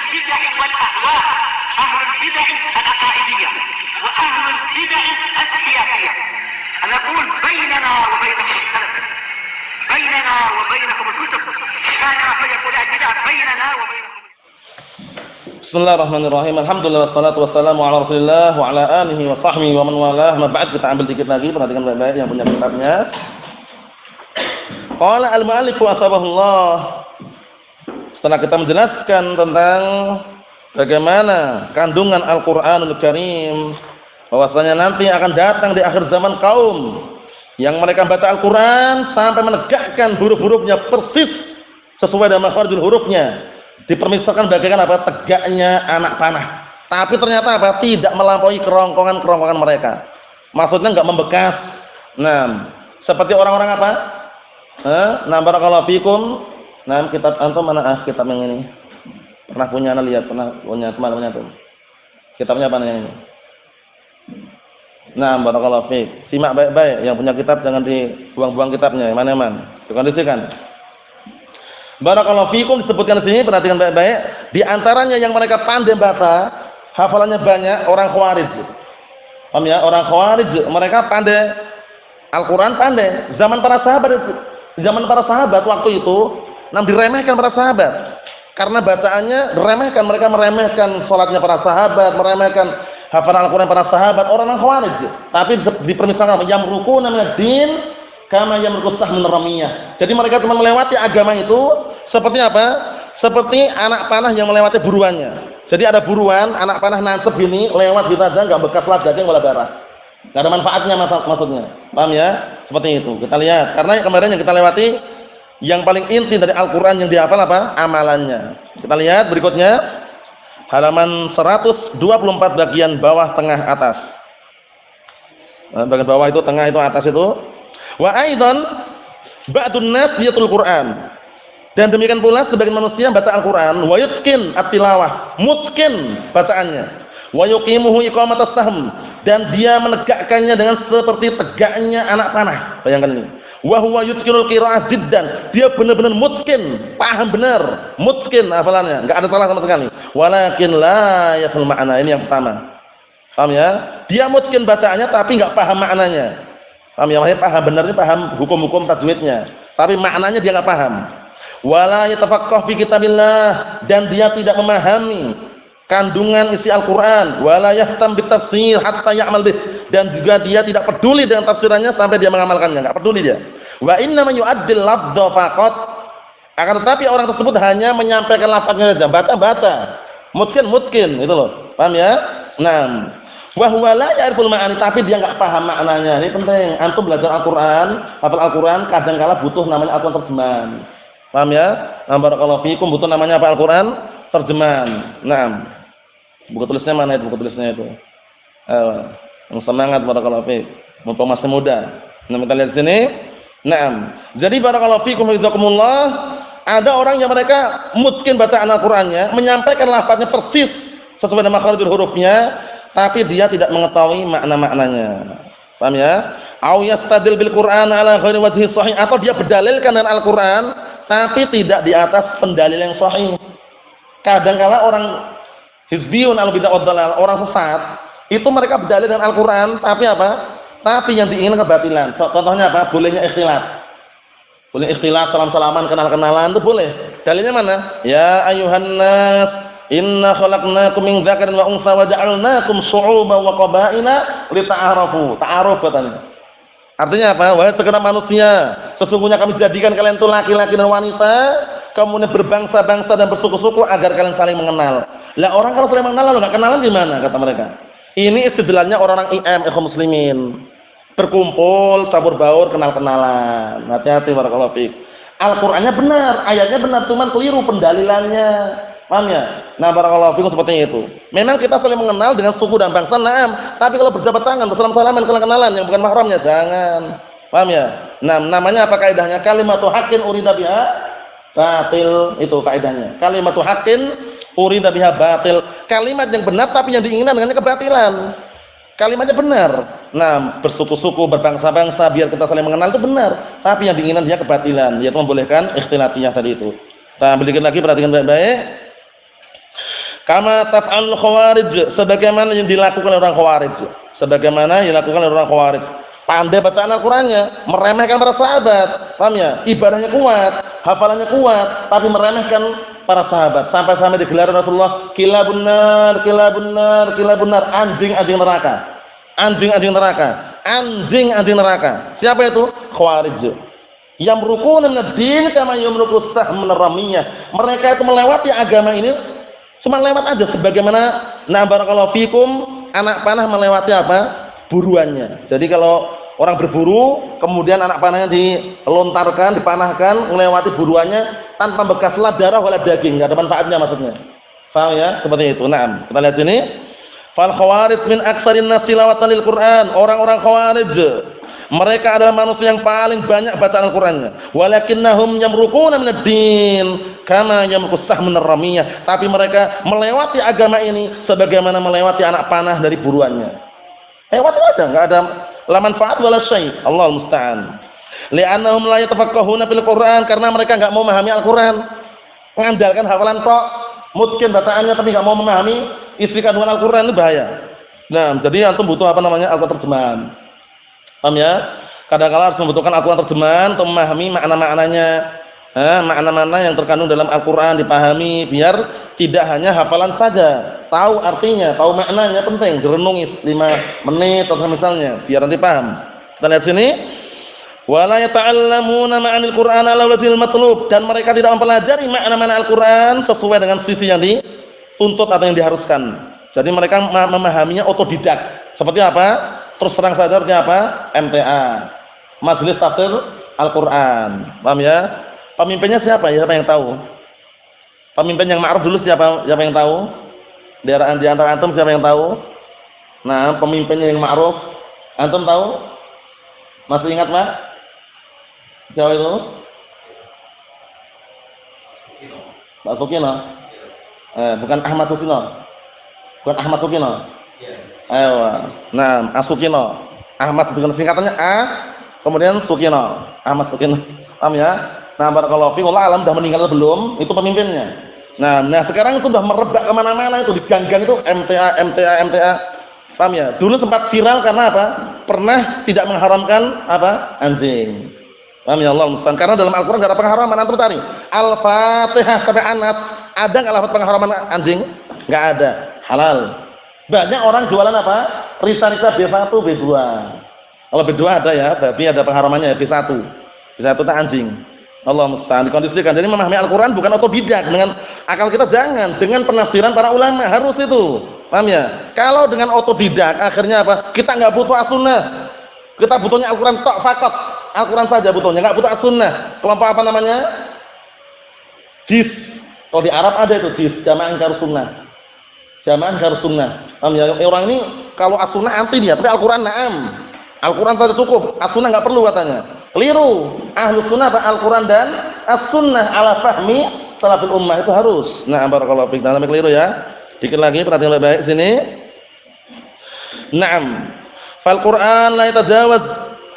البدع والأهواء، أهل البدع العقائدية وأهل البدع السياسية. أنا أقول بيننا وبينكم السلف، بيننا وبينكم الكتب، كان فيقول البدع بيننا وبينكم. Bismillahirrahmanirrahim. Alhamdulillah wassalatu wassalamu ala Rasulillah wa ala alihi wa sahbihi wa man walah. Ma ba'd, kita ambil dikit lagi, perhatikan baik-baik yang punya kitabnya. Qala al-mu'allif athabahullah. Setelah kita menjelaskan tentang bagaimana kandungan Al-Qur'anul Karim, bahwasanya nanti akan datang di akhir zaman kaum yang mereka baca Al-Qur'an sampai menegakkan huruf-hurufnya persis sesuai dengan makharijul hurufnya. Dipermisalkan bagaikan apa? Tegaknya anak panah. Tapi ternyata apa? Tidak melampaui kerongkongan-kerongkongan mereka. Maksudnya enggak membekas. Nah, seperti orang-orang apa? Nah, barakallahu fikum. Nah, kitab antum mana kitab yang ini? Pernah punya ana lihat, pernah punya teman-teman antum. Kitabnya apa yang ini? Nah, barakallahu fik. Simak baik-baik, yang punya kitab jangan dibuang-buang kitabnya. Mana-mana. Dikondisikan. Barakallahu fikum, disebutkan di sini, perhatikan baik-baik. Di antaranya yang mereka pandai baca, hafalannya banyak, orang Khawarij. Paham ya? Orang Khawarij, mereka pandai Al-Qur'an, pandai. Zaman para sahabat itu, zaman para sahabat waktu itu, diremehkan para sahabat. Karena bacaannya diremehkan, mereka meremehkan salatnya para sahabat, meremehkan hafalan Al-Qur'an para sahabat, orang Khawarij. Tapi dipermisalkan yamrukuna minad din kama yamrukus sahmun ramiyah. Jadi mereka cuma melewati agama itu seperti apa? Seperti anak panah yang melewati buruannya. Jadi ada buruan, anak panah nancep ini lewat gitu aja, enggak bekas lah daging wala darah. Enggak ada manfaatnya maksudnya. Paham ya? Seperti itu. Kita lihat. Karena kemarin yang kita lewati yang paling inti dari Al-Qur'an yang dihafal apa? Amalannya. Kita lihat berikutnya. Halaman 124 bagian bawah tengah atas. Bagian bawah itu, tengah itu, atas itu. Wa aidan ba'dun nas yatul Qur'an. Dan demikian pula sebagian manusia baca Al-Qur'an wa yutqin at-tilawah, mutqin bacaannya. Wa yuqimuhu iqamatas sahm, dan dia menegakkannya dengan seperti tegaknya anak panah. Bayangkan ini. Wa huwa yutqinul qira'ah jiddan. Dia benar-benar mutqin, paham benar, mutqin hafalannya, enggak ada salah sama sekali. Walakin la yafham ma'na. Ini yang pertama. Paham ya? Dia mutqin bacaannya tapi enggak paham maknanya. Paham ya? Maksudnya paham benar ini, paham hukum-hukum tajwidnya, tapi maknanya dia enggak paham. Wala yatafaqqah fi kitabillah, dan dia tidak memahami kandungan isi Al-Qur'an. Wala yahtam bitafsir hatta ya'mal bih, dan juga dia tidak peduli dengan tafsirannya sampai dia mengamalkannya, enggak peduli dia. Wa inna man yu'addil lafdha faqat, akan tetapi orang tersebut hanya menyampaikan lafaznya saja, baca-baca. Mutqin itu loh. Paham ya? Nah, wa huwa la ya'riful ma'ani, tapi dia enggak paham maknanya. Ini penting. Antum belajar Al-Qur'an, hafal Al-Qur'an, kadang kala butuh namanya Al-Qur'an terjemahan. Paham ya? Barakallahu fikum, butuh namanya apa? Al-Qur'an terjemahan. Naam. Buku tulisnya mana itu? Buku tulisnya itu. Yang semangat, barakallahu fik. Mumpung masih muda. Nah, kita lihat sini. Naam. Jadi barakallahu fikum hidakumullah, ada orang yang mereka mutqin bacaan Al-Qur'annya, menyampaikan lafaznya persis sesuai dengan makharijul hurufnya, tapi dia tidak mengetahui makna-maknanya. Paham ya? Au yastadil bil Qur'an ala ghairi wajhi sahih, atau dia berdalilkan dengan Al-Qur'an tapi tidak di atas pendalil yang sahih. Kadang-kala orang hizbiyun al-bid'ah wad-dhalal, orang sesat, itu mereka berdalil dengan Al-Qur'an tapi apa? Tapi yang diinginkan kebatilan. Contohnya apa? Bolehnya ikhtilat. Boleh ikhtilat, salam-salaman, kenal-kenalan itu boleh. Dalilnya mana? Ya ayuhan nas, inna khalaqnakum min dzakarin wa untha wa ja'alnakum syu'uban wa qabaila lita'arafu. Ta'aruf katanya. Artinya apa? Wahai segenap manusia, sesungguhnya kami jadikan kalian itu laki-laki dan wanita, kemudian berbangsa-bangsa dan bersuku-suku agar kalian saling mengenal. Lah orang kalau saling mengenal lalu enggak kenalan gimana, kata mereka. Ini istidlalnya orang-orang IM, ikhwan muslimin. Berkumpul, campur baur, kenal-kenalan. Hati-hati barakallahu fiik. Al-Qur'annya benar, ayatnya benar, cuman keliru pendalilannya. Paham ya? Nah, barakallahu fikum, seperti itu. Memang kita saling mengenal dengan suku dan bangsa, naam, tapi kalau berjabat tangan, bersalam-salaman, kenal-kenalan yang bukan mahramnya jangan. Paham ya? Nah, namanya apa kaidahnya? Kalimatu haqqin urida biha batil, itu kaidahnya. Kalimatu haqqin urida biha batil. Kalimat yang benar tapi yang diinginkan dengannya kebatilan. Kalimatnya benar. Nah, bersuku-suku, berbangsa-bangsa biar kita saling mengenal itu benar, tapi yang diinginkan dia kebatilan, yaitu membolehkan ikhtilatiyah tadi itu. Nah, berikan lagi, perhatikan baik-baik. Kama taf'alul khawarij, sebagaimana yang dilakukan oleh orang khawarij. Sebagaimana yang dilakukan oleh orang khawarij. Pandai bacaan Al-Qur'annya, meremehkan para sahabat. Paham ya? Ibadahnya kuat, hafalannya kuat, tapi meremehkan para sahabat. Sampai-sampai digelar Rasulullah, kilabun nar, kilabun nar, kilabun nar, anjing-anjing neraka. Anjing-anjing neraka. Anjing-anjing neraka. Siapa itu? Khawarij. Yamruquna minad-din kama yamruqu sahm min ar-ramiyah. Mereka itu melewati agama ini cuma lewat aja, sebagaimana na barakallahu fikum, anak panah melewati apa? Buruannya. Jadi kalau orang berburu, kemudian anak panahnya dilontarkan, dipanahkan, melewati buruannya tanpa bekaslah darah wala daging, enggak ada manfaatnya maksudnya. Paham ya? Seperti itu. Naam. Kita lihat sini. Fal khawarij min aktsarin nas tilawatan lil Qur'an. Orang-orang khawarij, mereka adalah manusia yang paling banyak bacaan Al-Qur'annya. Walakinnahum yamruquna minad-din kama yamruqus sahm min ar-ramiyah. Tapi mereka melewati agama ini sebagaimana melewati anak panah dari buruannya. Lewat aja, enggak ada la manfaat wala syai'. Allahul musta'an. Li'annahum la yatafaqqahuna fil Qur'an, karena mereka enggak mau memahami Al-Qur'an. Mengandalkan hafalan tok, mungkin bacaannya tapi enggak mau memahami isi kandungan Al-Qur'an, ini bahaya. Nah, jadi antum butuh apa namanya? Al-Qur'an terjemahan. Paham ya? Kadang-kala harus membutuhkan Al-Qur'an terjemahan untuk memahami makna-maknanya. Makna-makna yang terkandung dalam Al-Qur'an dipahami biar tidak hanya hafalan saja, tahu artinya, tahu maknanya penting. Direnungi 5 menit atau misalnya biar nanti paham. Kita lihat sini. Wala yata'allamuna ma'anil Qur'an ala wajhil matlub, dan mereka tidak mempelajari makna-makna Al-Qur'an sesuai dengan sisi yang dituntut atau yang diharuskan. Jadi mereka memahaminya otodidak. Seperti apa? Terus terang saja artinya apa? MTA, Majelis Tafsir Al-Qur'an. Paham ya? Pemimpinnya siapa? Siapa yang tahu? Pemimpin yang ma'ruf dulu siapa yang tahu? Di antara antum siapa yang tahu? Nah, pemimpinnya yang ma'ruf antum tahu? Masih ingat, Pak? Siapa itu? Pak Sukino. Bukan Ahmad Sukino. Bukan Ahmad Sukino. Ayo. Nah, Asukino. Ahmad Sukino, singkatannya A, kemudian Sukino. Ahmad Sukino. Paham ya? Nah, barakallahu fiikum, Allah alam sudah meninggal atau belum? Itu pemimpinnya. Nah, sekarang itu sudah merebak kemana-mana, itu di gang-gang itu MTA. Paham ya? Dulu sempat viral karena apa? Pernah tidak mengharamkan apa? Anjing. Paham ya? Allah musta'an. Karena dalam Al-Qur'an enggak ada pengharaman. Antum cari Al-Fatihah sampai Anas, ada enggak lafaz pengharaman anjing? Enggak ada. Halal. Banyak orang jualan apa? Risa-risa B1, B2. Kalau B2 ada ya, babi ada pengharamannya ya, B1. B1 itu anjing. Allah musta'an. Dikondisikan. Jadi memahami Al-Qur'an bukan otodidak dengan akal kita, jangan, dengan penafsiran para ulama, harus itu. Paham ya? Kalau dengan otodidak akhirnya apa? Kita enggak butuh as-sunnah. Kita butuhnya Al-Qur'an tok fakot. Al-Qur'an saja butuhnya, enggak butuh as-sunnah. Kelompok apa namanya? Jis. Kalau di Arab ada itu jis, jamaah ingkar sunnah. Jamaah ingkar sunnah. Paham ya? Orang ini kalau as-sunnah anti dia, tapi Al-Qur'an na'am. Al-Qur'an saja cukup, as-sunnah enggak perlu katanya. Keliru. Ahlus sunnah apa? Al-Qur'an dan as-sunnah ala fahmi salafil ummah, itu harus. Nah, barakallahu fiik. Dalam keliru ya. Dikit lagi, perhatian baik-baik sini. Naam. Fal Qur'an la yatajawaz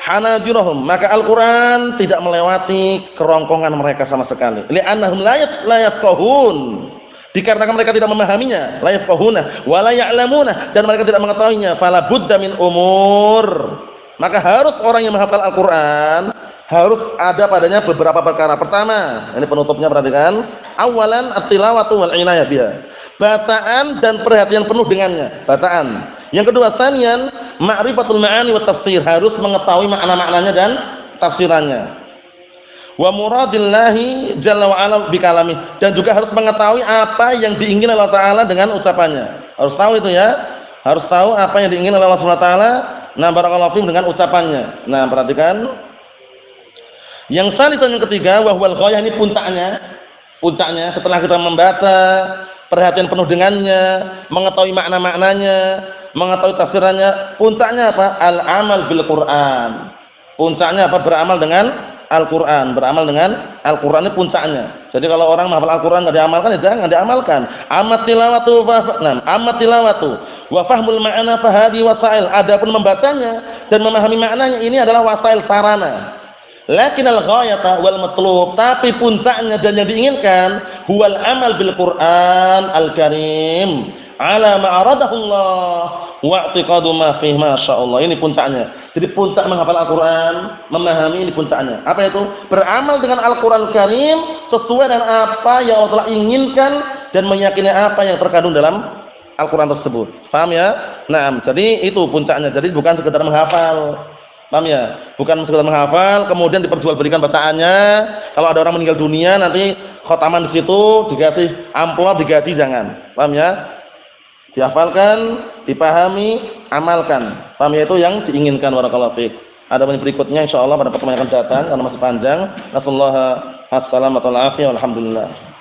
hanajirahum. Maka Al-Qur'an tidak melewati kerongkongan mereka sama sekali. Li'annahum la yafqahun. Dikarenakan mereka tidak memahaminya, la yafqahuna wa la ya'lamuna, dan mereka tidak mengetahuinya. Fala budda min umur. Maka harus orang yang menghafal Al-Qur'an harus ada padanya beberapa perkara. Pertama, ini penutupnya perhatikan. Awalan at-tilawatu wal inayah biha. Bacaan dan perhatian penuh dengannya, bacaan. Yang kedua, tsaniyan ma'rifatul ma'ani wat tafsir, harus mengetahui makna-maknanya dan tafsirannya. Wa muradillahi jalla wa ala bi kalamih, dan juga harus mengetahui apa yang diinginkan Allah taala dengan ucapannya. Harus tahu itu ya. Harus tahu apa yang diinginkan oleh Allah Subhanahu wa taala. Nah, barakallahu fiikum, dengan ucapannya. Nah, perhatikan. Yang salisan, yang ketiga, wa huwal ghayah, ini puncaknya. Puncaknya setelah kita membaca, perhatian penuh dengannya, mengetahui makna-maknanya, mengetahui tafsirannya, puncaknya apa? Al-amal bil Qur'an. Puncaknya apa? Beramal dengan Al-Qur'an. Beramal dengan Al-Qur'an, ini puncaknya. Jadi kalau orang menghafal Al-Qur'an enggak diamalkan, ya jangan diamalkan. Amat tilawatu wa fahmul ma'ana fa hadhi wasail. Adapun membacanya dan memahami maknanya, ini adalah wasail, sarana. Lakinnal ghayata wal matlub, tapi puncaknya dan yang diinginkan huwal amal bil Qur'an al-Karim ala ma aradahu Allah wa i'tiqadu ma fihi masyaallah. Ini puncaknya. Jadi puncak menghafal Al-Qur'an, memahami, ini puncaknya. Apa itu? Beramal dengan Al-Qur'an Karim sesuai dengan apa yang Allah telah inginkan dan meyakini apa yang terkandung dalam Al-Qur'an tersebut. Paham ya? Nah, jadi itu puncaknya. Jadi bukan sekedar menghafal. Paham ya? Bukan sekedar menghafal kemudian diperjualbelikan bacaannya. Kalau ada orang meninggal dunia nanti khotaman di situ dikasih amplop digaji, jangan. Paham ya? Dihafalkan, dipahami, amalkan. Paham ya, itu yang diinginkan. Barakallahu fiik. Ada berikutnya insyaallah pada pertemuan yang akan datang karena masih panjang. Nasallahu alaihi wasallam wa alhamdulillah.